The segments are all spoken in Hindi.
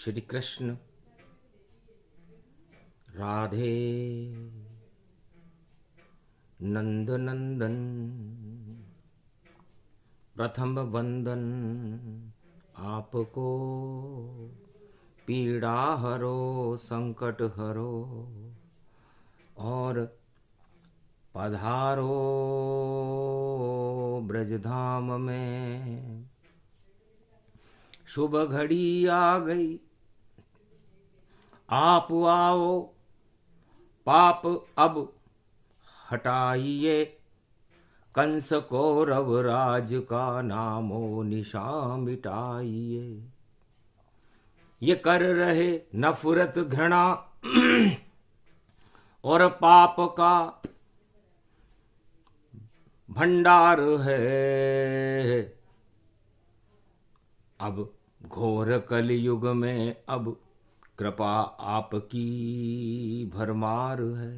श्री कृष्ण राधे नंद नंदन प्रथम वंदन आपको, पीड़ा हरो संकट हरो और पधारो ब्रजधाम में। शुभ घड़ी आ गई, आप आओ, पाप अब हटाइए, कंस कौरव राज का नामो निशान मिटाइए। ये कर रहे नफरत घृणा और पाप का भंडार है। अब घोर कलयुग में अब कृपा आपकी भरमार है।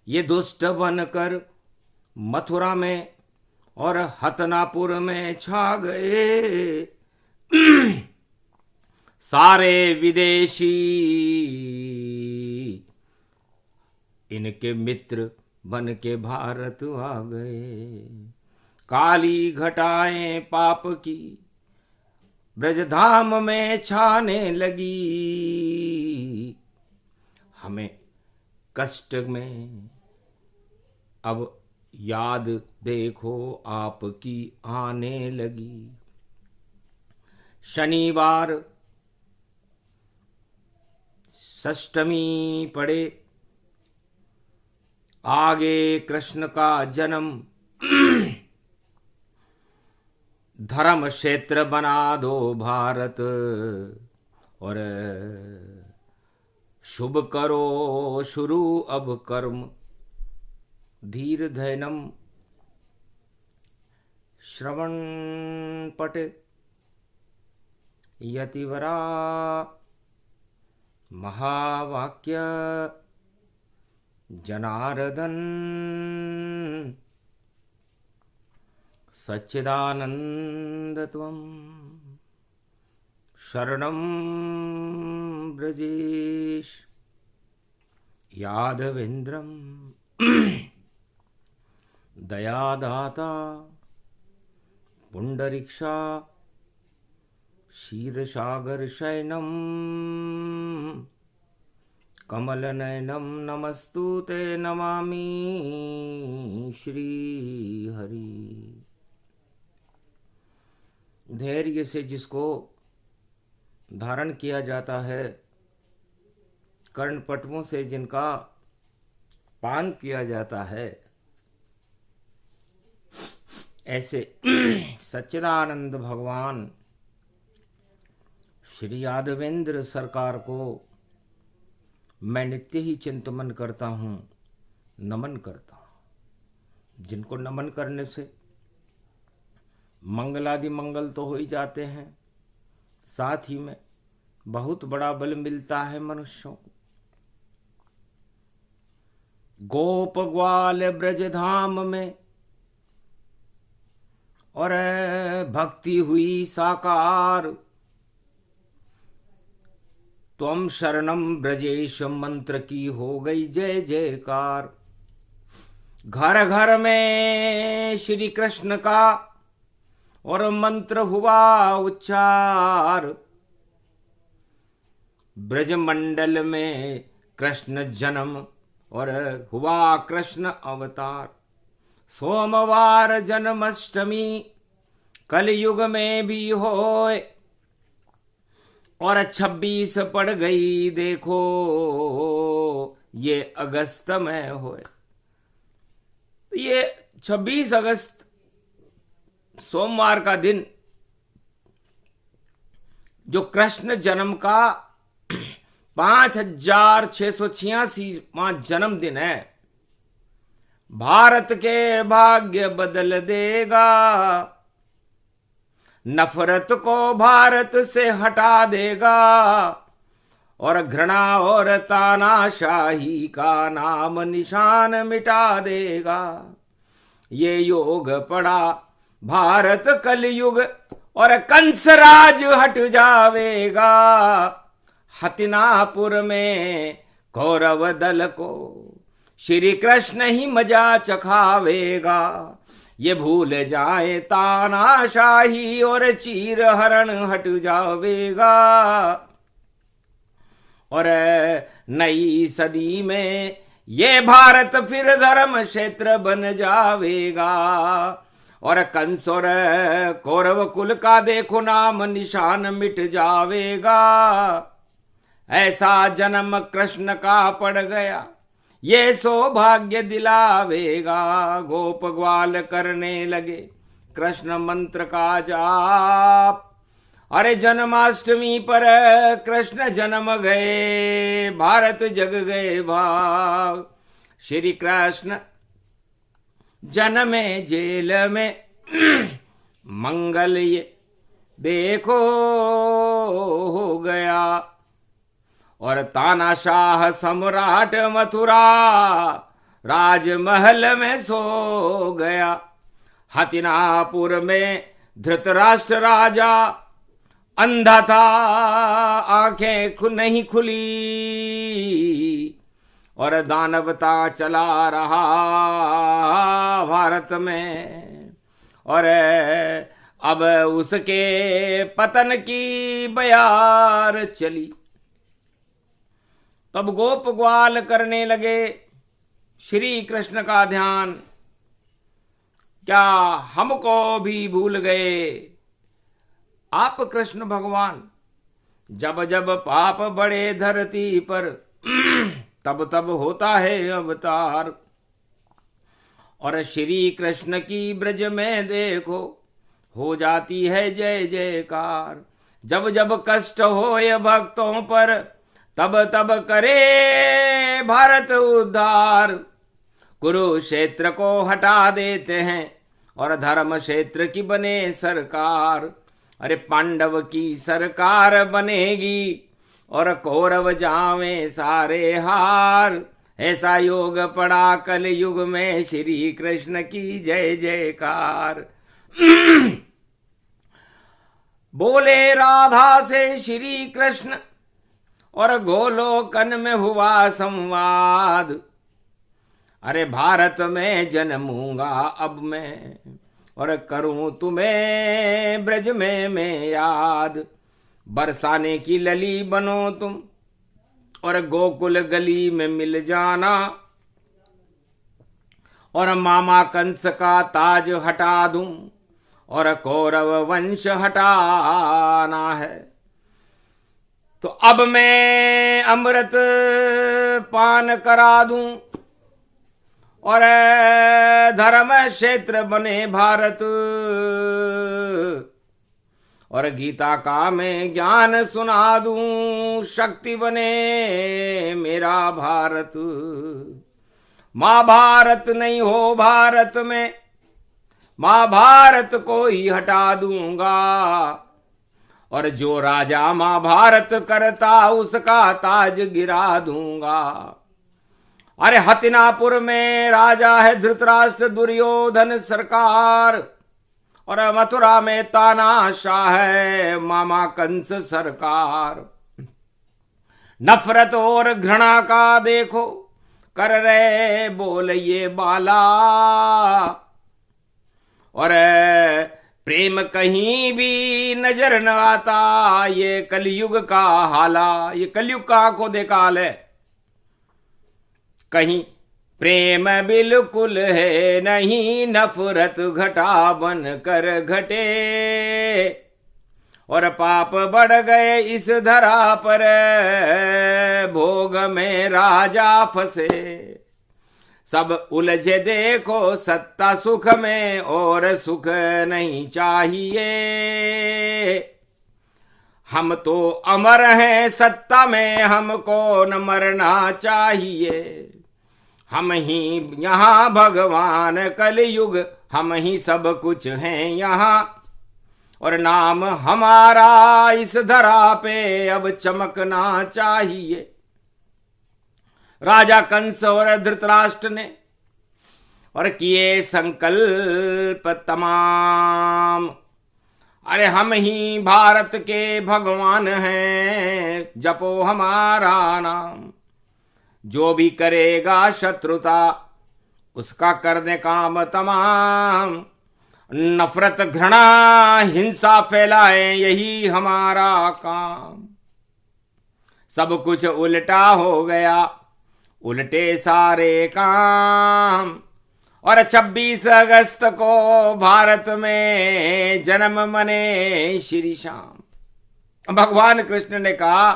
ये दुष्ट बनकर मथुरा में और हतनापुर में छा गए, सारे विदेशी इनके मित्र बन के भारत आ गए। काली घटाएं पाप की ब्रजधाम में छाने लगी, हमें कष्ट में अब याद देखो आपकी आने लगी। शनिवार षष्टमी पड़े, आगे कृष्ण का जन्म, धर्म क्षेत्र बना दो भारत और शुभ करो शुरू अब कर्म। धीर धैनम श्रवण पट यतिवरा महावाक्य जनार्दन सच्चिदानंद त्वं शरणं ब्रजेश यादवेन्द्रं दयादाता पुंडरीक्षा क्षीरसागर शयनं कमलनयनं नमस्तुते नमामि श्रीहरि। धैर्य से जिसको धारण किया जाता है, कर्णपटुओं से जिनका पान किया जाता है, ऐसे सच्चिदानंद भगवान श्री यादवेंद्र सरकार को मैं नित्य ही चिंतन करता हूँ, नमन करता हूँ। जिनको नमन करने से मंगलादि मंगल तो हो ही जाते हैं, साथ ही में बहुत बड़ा बल मिलता है मनुष्यों को। गोप ग्वाल ब्रज धाम में और भक्ति हुई साकार, त्वम शरणम ब्रजेश मंत्र की हो गई जय जयकार। घर घर में श्री कृष्ण का और मंत्र हुआ उच्चार, ब्रजमंडल में कृष्ण जन्म और हुआ कृष्ण अवतार। सोमवार जन्माष्टमी कलयुग में भी होए और 26 पड़ गई देखो ये अगस्त में होए। ये 26 अगस्त सोमवार का दिन जो कृष्ण जन्म का 5686वां जन्मदिन है, भारत के भाग्य बदल देगा। नफरत को भारत से हटा देगा और घृणा और तानाशाही का नाम निशान मिटा देगा। ये योग पड़ा भारत कलयुग और कंसराज हट जावेगा, हतिनापुर में कौरव दल को श्री कृष्ण ही मजा चखावेगा। ये भूल जाए तानाशाही और चीर हरण हट जावेगा, और नई सदी में ये भारत फिर धर्म क्षेत्र बन जावेगा। और कंस और कौरव कुल का देखो नाम निशान मिट जावेगा। ऐसा जन्म कृष्ण का पड़ गया, ये सौभाग्य दिलावेगा। गोप ग्वाल करने लगे कृष्ण मंत्र का जाप, अरे जन्माष्टमी पर कृष्ण जन्म गए, भारत जग गए भाग। श्री कृष्ण जन्मे जेल में मंगल ये देखो हो गया, और तानाशाह सम्राट मथुरा राजमहल में सो गया। हतिनापुर में धृतराष्ट्र राजा अंधा था, आंखें नहीं खुली, और दानवता चला रहा भारत में। और अब उसके पतन की बयार चली। तब गोप ग्वाल करने लगे श्री कृष्ण का ध्यान, क्या हमको भी भूल गए आप कृष्ण भगवान। जब जब पाप बड़े धरती पर तब तब होता है अवतार। और श्री कृष्ण की ब्रज में देखो हो जाती है जय जयकार। जब जब कष्ट होए भक्तों पर तब तब करे भारत उद्धार। कुरुक्षेत्र को हटा देते हैं और धर्म क्षेत्र की बने सरकार। अरे पांडव की सरकार बनेगी और कौरव जावे सारे हार। ऐसा योग पड़ा कल युग में, श्री कृष्ण की जय जयकार। बोले राधा से श्री कृष्ण और गोलोकन में हुआ संवाद। अरे भारत में जन्मूंगा अब मैं और करूं तुम्हें ब्रज में मैं याद। बरसाने की लली बनो तुम और गोकुल गली में मिल जाना। और मामा कंस का ताज हटा दूं और कौरव वंश हटाना है। तो अब मैं अमृत पान करा दूं और धर्म क्षेत्र बने भारत। और गीता का मैं ज्ञान सुना दूं, शक्ति बने मेरा भारत। महाभारत नहीं हो भारत में, महाभारत को ही हटा दूंगा। और जो राजा महाभारत करता उसका ताज गिरा दूंगा। अरे हतिनापुर में राजा है धृतराष्ट्र दुर्योधन सरकार। और मथुरा में तानाशाह है मामा कंस सरकार। नफरत और घृणा का देखो कर रहे बोल ये बाला। और प्रेम कहीं भी नजर न आता, ये कलयुग का हाला। ये कलयुग का आंखों देखा हाल है। कहीं प्रेम बिल्कुल है नहीं, नफरत घटा बन कर घटे। और पाप बढ़ गए इस धरा पर, भोग में राजा फंसे। सब उलझे देखो सत्ता सुख में, और सुख नहीं चाहिए। हम तो अमर हैं सत्ता में, हमको न मरना चाहिए। हम ही यहाँ भगवान कलयुग, हम ही सब कुछ हैं यहाँ। और नाम हमारा इस धरा पे अब चमकना चाहिए। राजा कंस और धृतराष्ट्र ने और किए संकल्प तमाम। अरे हम ही भारत के भगवान हैं, जपो हमारा नाम। जो भी करेगा शत्रुता, उसका कर दे काम तमाम। नफरत घृणा हिंसा फैलाए, यही हमारा काम। सब कुछ उल्टा हो गया, उल्टे सारे काम। और 26 अगस्त को भारत में जन्म मने श्री श्याम। भगवान कृष्ण ने कहा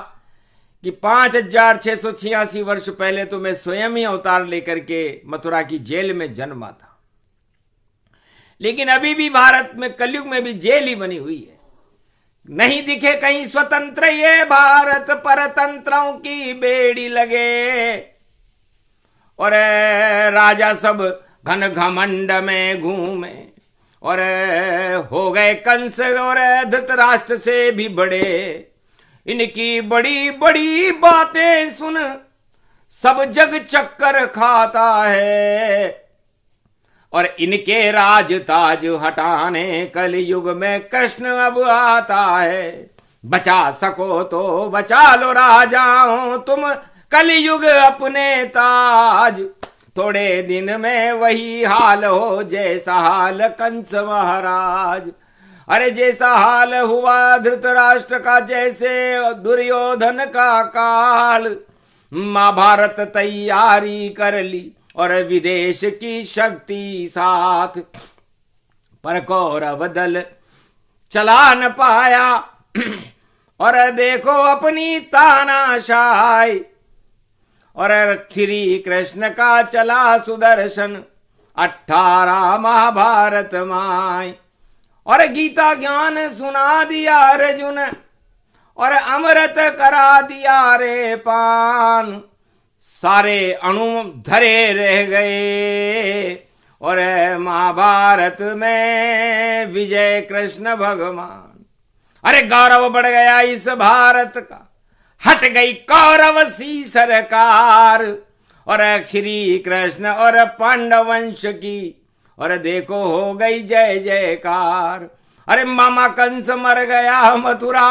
कि 5686 वर्ष पहले तो मैं स्वयं ही अवतार लेकर के मथुरा की जेल में जन्मा था, लेकिन अभी भी भारत में कलयुग में भी जेल ही बनी हुई है। नहीं दिखे कहीं स्वतंत्र ये भारत, परतंत्रों की बेड़ी लगे। और राजा सब घन घमंड में घूमे, और हो गए कंस और धृतराष्ट्र से भी बड़े। इनकी बड़ी बड़ी बातें सुन सब जग चक्कर खाता है। और इनके राज ताज हटाने कलयुग में कृष्ण अब आता है। बचा सको तो बचा लो राजाओं तुम कलयुग अपने ताज। थोड़े दिन में वही हाल हो जैसा हाल कंस महाराज। अरे जैसा हाल हुआ धृतराष्ट्र का, जैसे दुर्योधन का काल। महाभारत तैयारी कर ली और विदेश की शक्ति साथ, पर कौरव दल चला न पाया। और देखो अपनी तानाशाही, और श्री कृष्ण का चला सुदर्शन 18 महाभारत माय। और गीता ज्ञान सुना दिया अर्जुन, और अमृत करा दिया रे पान। सारे अणु धरे रह गए, और महाभारत में विजय कृष्ण भगवान। अरे गौरव बढ़ गया इस भारत का, हट गई कौरव सी सरकार। और श्री कृष्ण और पांडव वंश की, और देखो हो गई जय जयकार। अरे मामा कंस मर गया मथुरा,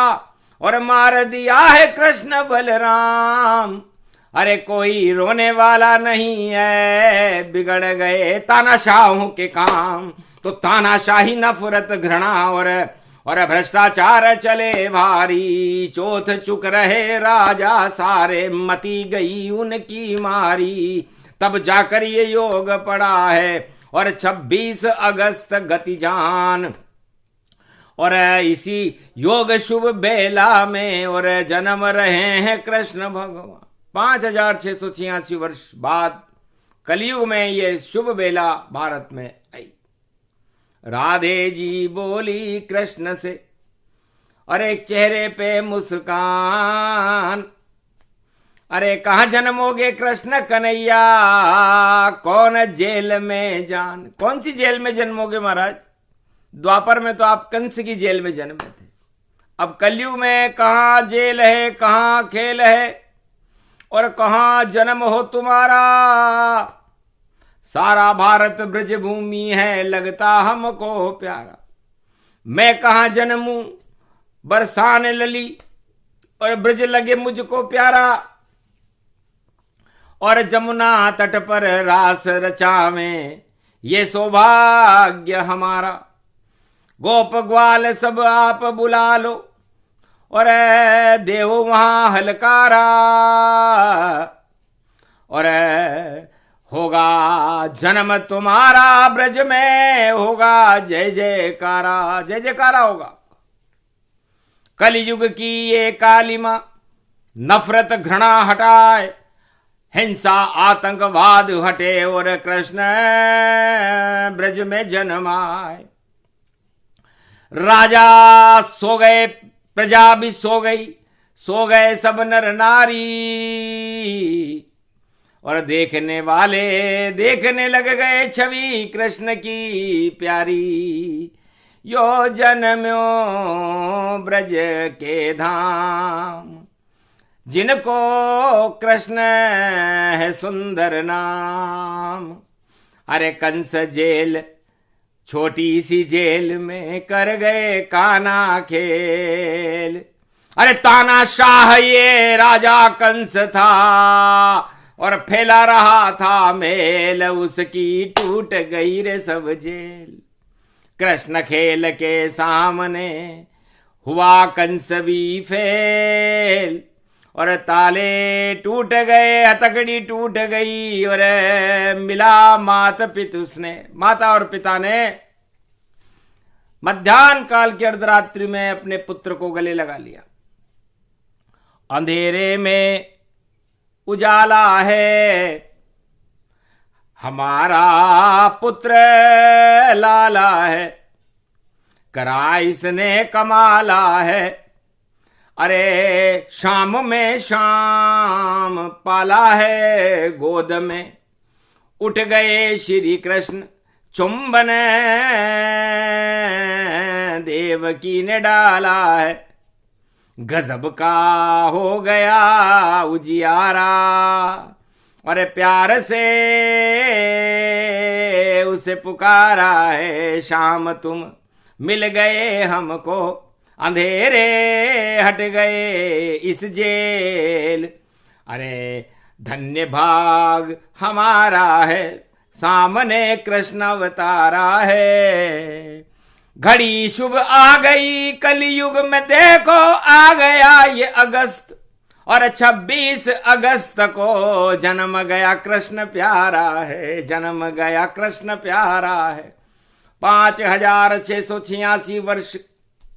और मार दिया है कृष्ण बलराम। अरे कोई रोने वाला नहीं है, बिगड़ गए तानाशाहों के काम। तो तानाशाही नफरत घृणा और भ्रष्टाचार चले भारी। चौथ चुक रहे राजा सारे, मती गई उनकी मारी। तब जाकर ये योग पड़ा है, और 26 अगस्त गति जान। और इसी योग शुभ बेला में और जन्म रहे हैं कृष्ण भगवान। 5686 वर्ष बाद कलयुग में ये शुभ बेला भारत में आई। राधे जी बोली कृष्ण से, और एक चेहरे पे मुस्कान। अरे कहाँ जन्मोगे कृष्ण कन्हैया, कौन जेल में जान। कौन सी जेल में जन्मोगे महाराज? द्वापर में तो आप कंस की जेल में जन्मे थे। अब कलयुग में कहाँ जेल है, कहाँ खेल है, और कहाँ जन्म हो तुम्हारा। सारा भारत ब्रज भूमि है, लगता हमको प्यारा। मैं कहाँ जन्मूं बरसान लली, और ब्रज लगे मुझको प्यारा। और जमुना तट पर रास रचावें, ये सौभाग्य हमारा। गोप ग्वाल सब आप बुला लो, और देवो वहां हलकारा। और होगा जन्म तुम्हारा ब्रज में, होगा जय जयकारा, जय जयकारा होगा। कलयुग की ये काली मां नफरत घृणा हटाए, हिंसा आतंकवाद हटे, और कृष्ण ब्रज में जन्माए। राजा सो गए, प्रजा भी सो गई, सो गए सब नर नारी। और देखने वाले देखने लग गए छवि कृष्ण की प्यारी। यो जन्म्यो ब्रज के धाम, जिनको कृष्ण है सुंदर नाम। अरे कंस जेल छोटी सी जेल में कर गए काना खेल। अरे तानाशाह ये राजा कंस था और फैला रहा था मेल, उसकी टूट गई रे सब जेल। कृष्ण खेल के सामने हुआ कंस भी फेल, और ताले टूट गए, हथकड़ी टूट गई, और मिला माता और पिता ने मध्यान्ह काल की अर्धरात्रि में अपने पुत्र को गले लगा लिया। अंधेरे में उजाला है, हमारा पुत्र लाला है, करा इसने कमाला है। अरे शाम में शाम पाला है गोद में, उठ गए श्री कृष्ण चुंबन देवकी ने डाला है। गजब का हो गया उजियारा, और प्यार से उसे पुकारा है, शाम तुम मिल गए हमको, अंधेरे हट गए इस जेल। अरे धन्य भाग हमारा है, सामने कृष्ण अवतारा है। घड़ी शुभ आ गई कलयुग में, देखो आ गया ये अगस्त, और 26 अगस्त को जन्म गया कृष्ण प्यारा है, जन्म गया कृष्ण प्यारा है। 5686 वर्ष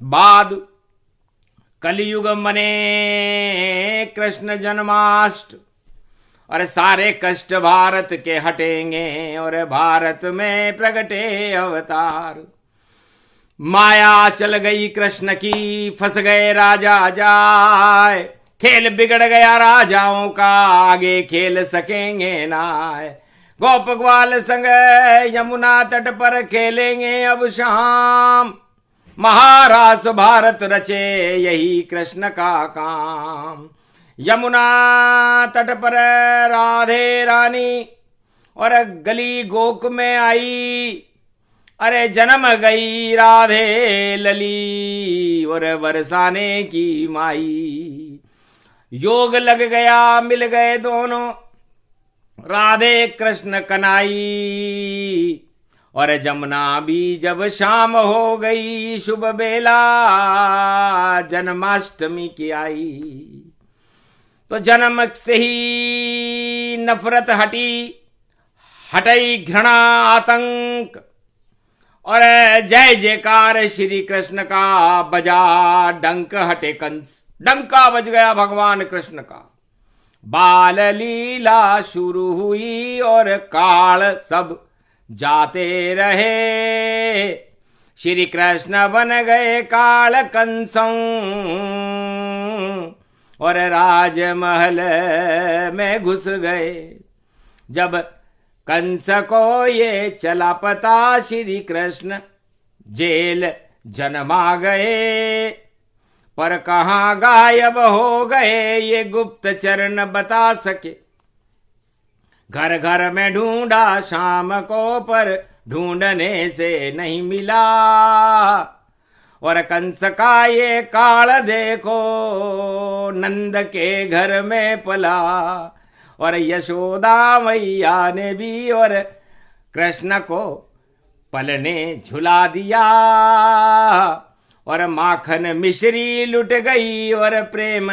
बाद कलयुग मने कृष्ण जन्माष्ट, और सारे कष्ट भारत के हटेंगे, और भारत में प्रगटे अवतार। माया चल गई कृष्ण की, फंस गए राजा जाए, खेल बिगड़ गया राजाओं का, आगे खेल सकेंगे ना। गोप ग्वाल संग यमुना तट पर खेलेंगे अब शाम, महारास भारत रचे यही कृष्ण का काम। यमुना तट पर राधे रानी और गली गोक में आई, अरे जन्म गई राधे लली और बरसाने की माई। योग लग गया मिल गए दोनों राधे कृष्ण कनाई, और जमुना भी जब शाम हो गई शुभ बेला जन्माष्टमी की आई। तो जन्म से ही नफरत हटी, हटई घृणा आतंक, और जय जयकार श्री कृष्ण का बजा डंक, हटे कंस, डंका बज गया भगवान कृष्ण का। बाल लीला शुरू हुई और काल सब जाते रहे, श्री कृष्ण बन गए काल कंसों और राजमहल में घुस गए। जब कंस को ये चला पता श्री कृष्ण जेल जन्मा गए, पर कहाँ गायब हो गए ये गुप्तचर न बता सके। घर घर में ढूंढा शाम को पर ढूंढने से नहीं मिला, और कंस का ये काल देखो नंद के घर में पला, और यशोदा मैया ने भी और कृष्ण को पलने झुला दिया, और माखन मिश्री लुट गई और प्रेम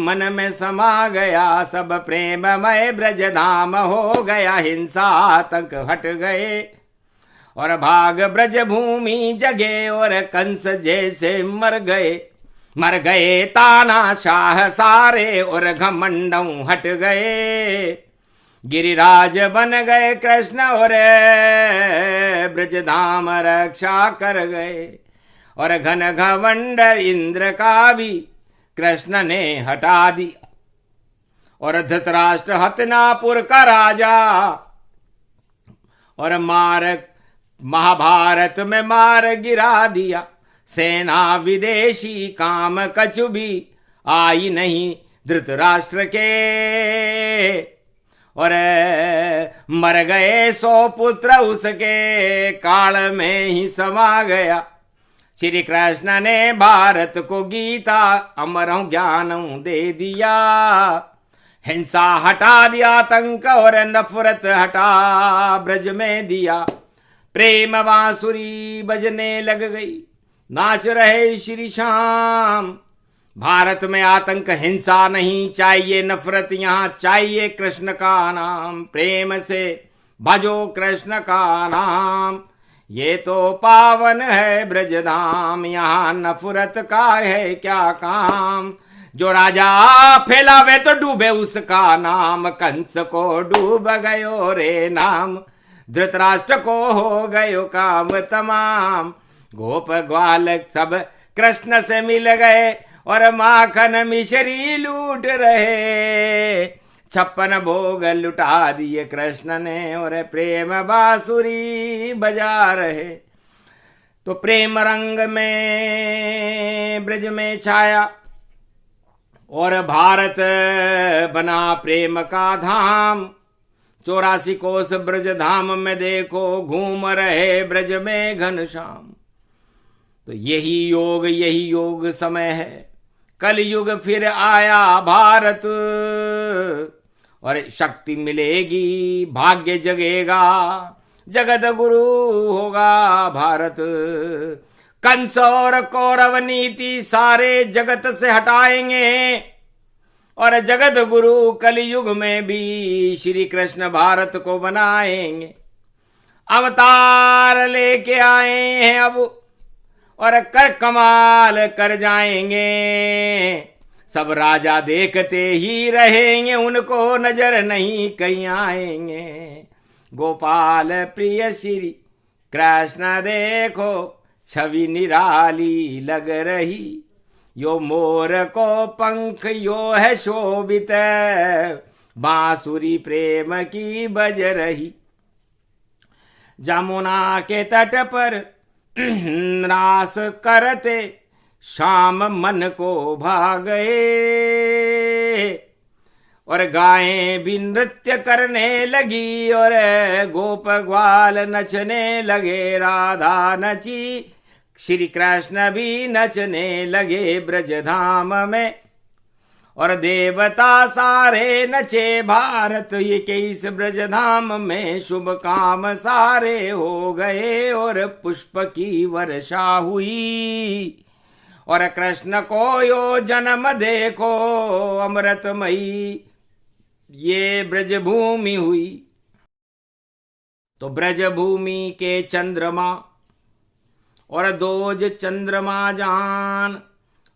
मन में समा गया। सब प्रेममय ब्रज धाम हो गया, हिंसा आतंक हट गए और भाग ब्रज भूमि जगे, और कंस जैसे मर गए तानाशाह सारे, और घमंडों हट गए। गिरिराज बन गए कृष्ण और ब्रज धाम रक्षा कर गए, और घन घमंड इंद्र का भी कृष्ण ने हटा दिया, और धृतराष्ट्र हस्तिनापुर का राजा, और महाभारत में मार गिरा दिया। सेना विदेशी काम कछु भी आई नहीं धृतराष्ट्र के, और मर गए 100 पुत्र उसके, काल में ही समा गया। श्री कृष्ण ने भारत को गीता अमरों ज्ञानों दे दिया। हिंसा हटा दिया, आतंक और नफरत हटा ब्रज में दिया। प्रेम बांसुरी बजने लग गई, नाच रहे श्री श्याम। भारत में आतंक हिंसा नहीं चाहिए, नफरत यहाँ चाहिए कृष्ण का नाम। प्रेम से भजो कृष्ण का नाम, ये तो पावन है ब्रजधाम। यहाँ नफरत का है क्या काम, जो राजा फैलावे तो डूबे उसका नाम। कंस को डूब गयो रे नाम, धृतराष्ट्र को हो गयो काम तमाम। गोप ग्वाल सब कृष्ण से मिल गए, और माखन मिश्री लूट रहे। 56 भोग लुटा दिए कृष्ण ने, और प्रेम बांसुरी बजा रहे। तो प्रेम रंग में ब्रज में छाया, और भारत बना प्रेम का धाम। 84 कोस ब्रज धाम में देखो, घूम रहे ब्रज में घनश्याम। तो यही योग समय है, कलयुग फिर आया भारत। और शक्ति मिलेगी, भाग्य जगेगा, जगत गुरु होगा भारत। कंस और कौरव नीति सारे जगत से हटाएंगे, और जगत गुरु कलयुग में भी श्री कृष्ण भारत को बनाएंगे। अवतार लेके आए हैं अब, और कर कमाल कर जाएंगे। सब राजा देखते ही रहेंगे, उनको नजर नहीं कहीं आएंगे। गोपाल प्रिय श्री कृष्ण देखो, छवि निराली लग रही। यो मोर को पंख यो है शोभित, बांसुरी प्रेम की बज रही। जमुना के तट पर रास करते, शाम मन को भा गए। और गायें भी नृत्य करने लगी, और गोप ग्वाल नचने लगे। राधा नची, श्री कृष्ण भी नचने लगे ब्रजधाम में। और देवता सारे नचे भारत ये के इस ब्रजधाम में। शुभ काम सारे हो गए, और पुष्प की वर्षा हुई। और कृष्ण को यो जन्म देखो, अमृतमयी ये ब्रजभूमि हुई। तो ब्रजभूमि के चंद्रमा, और दोज चंद्रमा जान।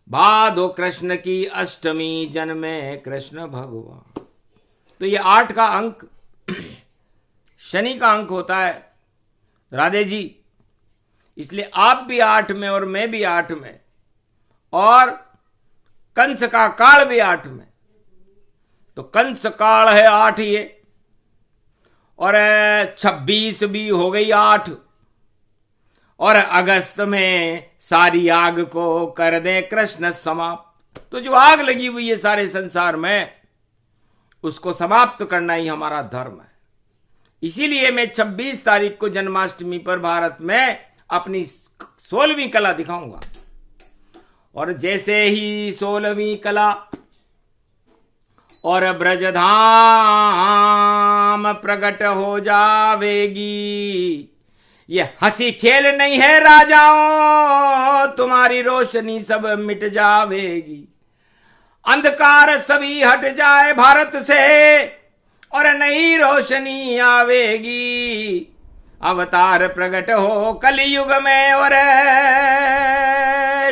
भादो कृष्ण की अष्टमी जन्मे कृष्ण भगवान। तो ये 8 का अंक शनि का अंक होता है राधे जी। इसलिए आप भी 8 में, और मैं भी 8 में, और कंस का काल भी 8 में। तो कंस काल है 8 ये, और 26 भी हो गई 8। और अगस्त में सारी आग को कर दे कृष्ण समाप्त। तो जो आग लगी हुई है सारे संसार में, उसको समाप्त करना ही हमारा धर्म है। इसीलिए मैं 26 तारीख को जन्माष्टमी पर भारत में अपनी 16वीं कला दिखाऊंगा। और जैसे ही 16वीं कला और ब्रजधाम प्रकट हो जावेगी। ये हंसी खेल नहीं है राजाओं, तुम्हारी रोशनी सब मिट जावेगी। अंधकार सभी हट जाए भारत से, और नई रोशनी आवेगी। अवतार प्रकट हो कलयुग में, और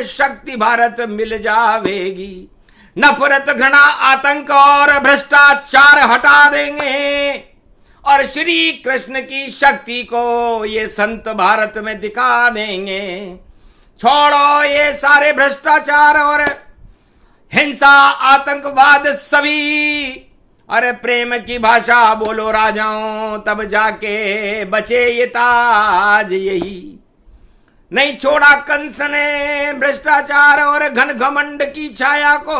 शक्ति भारत मिल जावेगी। नफरत घृणा आतंक और भ्रष्टाचार हटा देंगे, और श्री कृष्ण की शक्ति को ये संत भारत में दिखा देंगे। छोड़ो ये सारे भ्रष्टाचार और हिंसा आतंकवाद सभी, अरे प्रेम की भाषा बोलो राजाओं, तब जाके बचे ये ताज। यही नहीं छोड़ा कंस ने भ्रष्टाचार और घन घमंड की छाया को।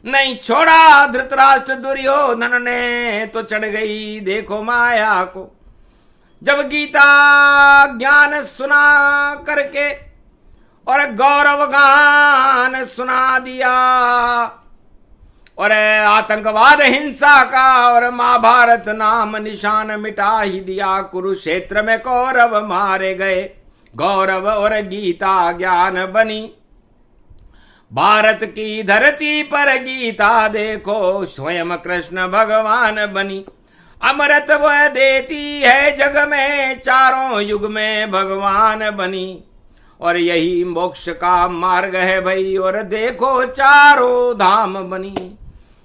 नहीं छोड़ा धृतराष्ट्र दुर्योधन ने, तो चढ़ गई देखो माया को। जब गीता ज्ञान सुना करके और गौरव गान सुना दिया, और आतंकवाद हिंसा का और महाभारत नाम निशान मिटा ही दिया। कुरुक्षेत्र में कौरव मारे गए, गौरव और गीता ज्ञान बनी। भारत की धरती पर गीता देखो स्वयं कृष्ण भगवान बनी। अमृत वह देती है जग में, चारों युग में भगवान बनी। और यही मोक्ष का मार्ग है भाई, और देखो चारों धाम बनी।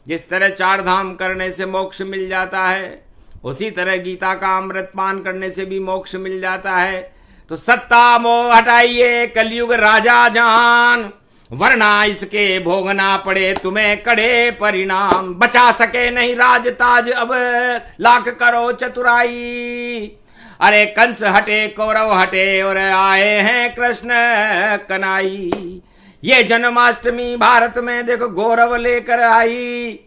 जिस तरह चार धाम करने से मोक्ष मिल जाता है, उसी तरह गीता का अमृत पान करने से भी मोक्ष मिल जाता है। तो सत्ता मोह हटाइए कलयुग राजा जान, वरना इसके भोगना पड़े तुम्हें कड़े परिणाम। बचा सके नहीं राज ताज अब लाख करो चतुराई। अरे कंस हटे कौरव हटे और आए हैं कृष्ण कनाई। ये जन्माष्टमी भारत में देखो गौरव लेकर आई,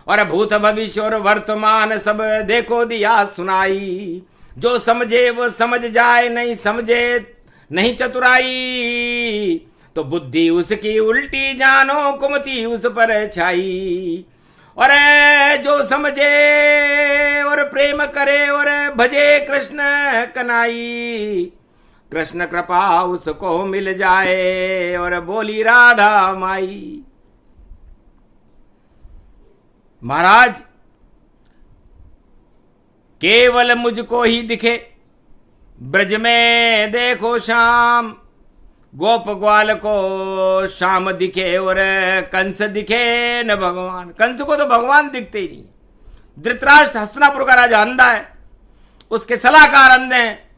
और भूत भविष्य और वर्तमान सब देखो दिया सुनाई। जो समझे वो समझ जाए, नहीं समझे नहीं चतुराई। तो बुद्धि उसकी उल्टी जानो, कुमति उस पर छाई। और जो समझे और प्रेम करे और भजे कृष्ण कनाई, कृष्ण कृपा उसको मिल जाए। और बोली राधा माई। महाराज केवल मुझको ही दिखे ब्रज में देखो शाम, गोप ग्वाल को शाम दिखे और कंस दिखे न भगवान। कंस को तो भगवान दिखते ही नहीं। धृतराष्ट्र हस्तिनापुर का राजा अंधा है, उसके सलाहकार अंधे हैं,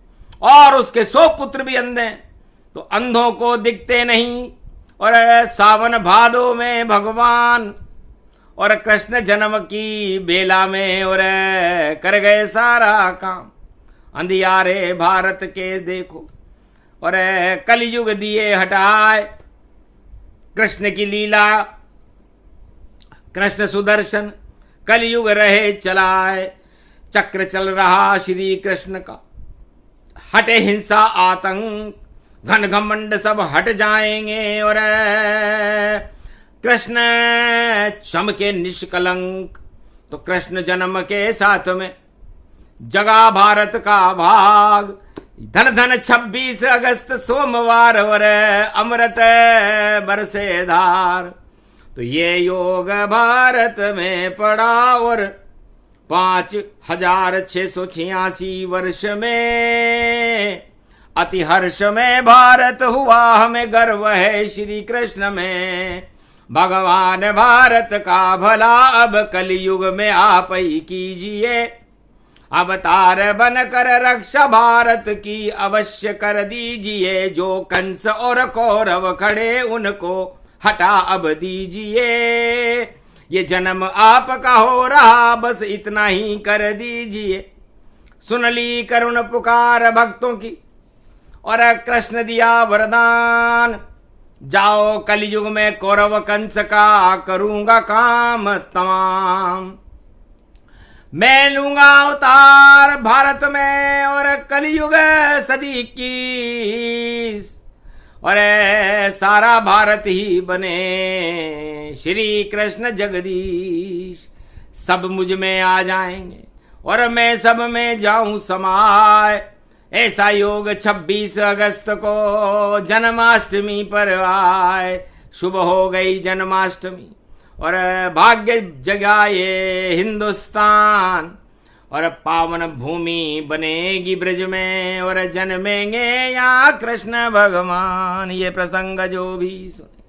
और उसके 100 पुत्र भी अंधे हैं। तो अंधों को दिखते नहीं। और सावन भादो में भगवान, और कृष्ण जन्म की बेला में और कर गए सारा काम। अंधियारे भारत के देखो और कलयुग दिए हटाए। कृष्ण की लीला कृष्ण सुदर्शन कलयुग रहे चलाए। चक्र चल रहा श्री कृष्ण का, हटे हिंसा आतंक, घन घमंड सब हट जाएंगे। और कृष्ण चमके निष्कलंक। तो कृष्ण जन्म के साथ में जगा भारत का भाग। धन धन 26 अगस्त सोमवार और अमृत बरसे धार। तो ये योग भारत में पड़ा और 5686 वर्ष में अति हर्ष में भारत हुआ। हमें गर्व है श्री कृष्ण में, भगवान भारत का भला अब कलयुग में आप ही कीजिए। अवतार बनकर रक्षा भारत की अवश्य कर दीजिए। जो कंस और कौरव खड़े उनको हटा अब दीजिए। ये जन्म आपका हो रहा बस इतना ही कर दीजिए। सुन ली करुण पुकार भक्तों की और कृष्ण दिया वरदान। जाओ कलयुग में कौरव कंस का करूंगा काम तमाम। मैं लूंगा अवतार भारत में और कलयुग सदी की। और सारा भारत ही बने श्री कृष्ण जगदीश। सब मुझ में आ जाएंगे और मैं सब में जाऊं समाए। ऐसा योग 26 अगस्त को जन्माष्टमी पर आए। शुभ हो गई जन्माष्टमी और भाग्य जगाए हिंदुस्तान। और पावन भूमि बनेगी ब्रज में और जन्मेंगे यहाँ कृष्ण भगवान। ये प्रसंग जो भी सुने,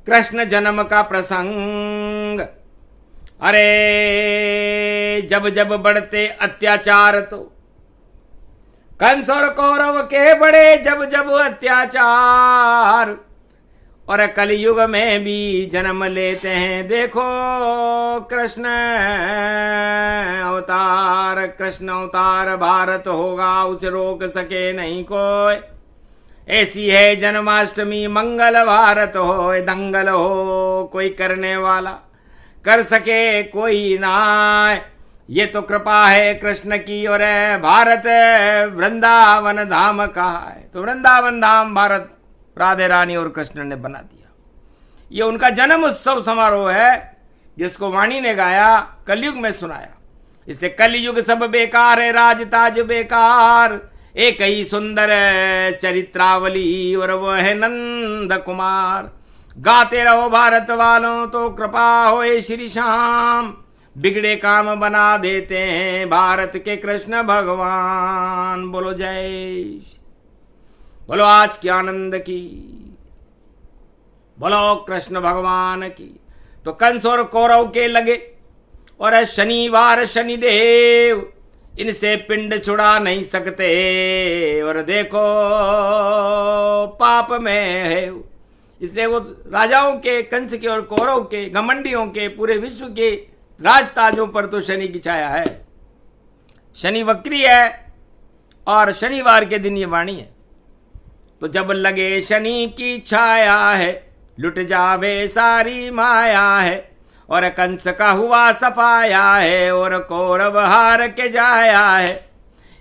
कृष्ण जन्म का प्रसंग। अरे जब जब बढ़ते अत्याचार तो कंस और कौरव के बड़े जब जब अत्याचार। और कलयुग में भी जन्म लेते हैं देखो कृष्ण अवतार। कृष्ण अवतार भारत होगा उसे रोक सके नहीं कोई। ऐसी है जन्माष्टमी मंगल भारत हो दंगल हो कोई करने वाला कर सके कोई ना। ये तो कृपा है कृष्ण की और भारत वृंदावन धाम का है। तो वृंदावन धाम भारत राधे रानी और कृष्ण ने बना दिया। ये उनका जन्म उत्सव समारोह है जिसको वाणी ने गाया, कलयुग में सुनाया। इसलिए कलयुग सब बेकार है, राज ताज बेकार, एक ही सुंदर चरित्रावली और वो है नंद कुमार। गाते रहो भारत वालों तो कृपा होए श्री श्याम, बिगड़े काम बना देते हैं भारत के कृष्ण भगवान। बोलो जय, बोलो आज की आनंद की, बोलो कृष्ण भगवान की। तो कंस और कौरव के लगे और शनिवार शनिदेव, इनसे पिंड छुड़ा नहीं सकते और देखो पाप में है। इसलिए वो राजाओं के, कंस के और कौरव के, घमंडियों के, पूरे विश्व के राजताजों पर तो शनि की छाया है। शनि वक्री है और शनिवार के दिन ये वाणी है। तो जब लगे शनि की छाया है, लुट जावे सारी माया है, और कंस का हुआ सफाया है और कौरव हार के जाया है।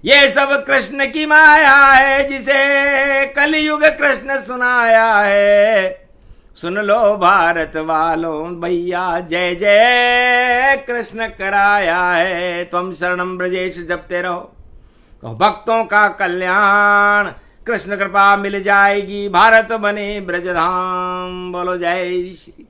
ये सब कृष्ण की माया है जिसे कलयुग कृष्ण सुनाया है। सुन लो भारत वालों भैया, जय जय कृष्ण कराया है। तुम शरणम ब्रजेश जपते रहो तो भक्तों का कल्याण, कृष्ण कृपा मिल जाएगी, भारत बने ब्रजधाम। बोलो जय श्री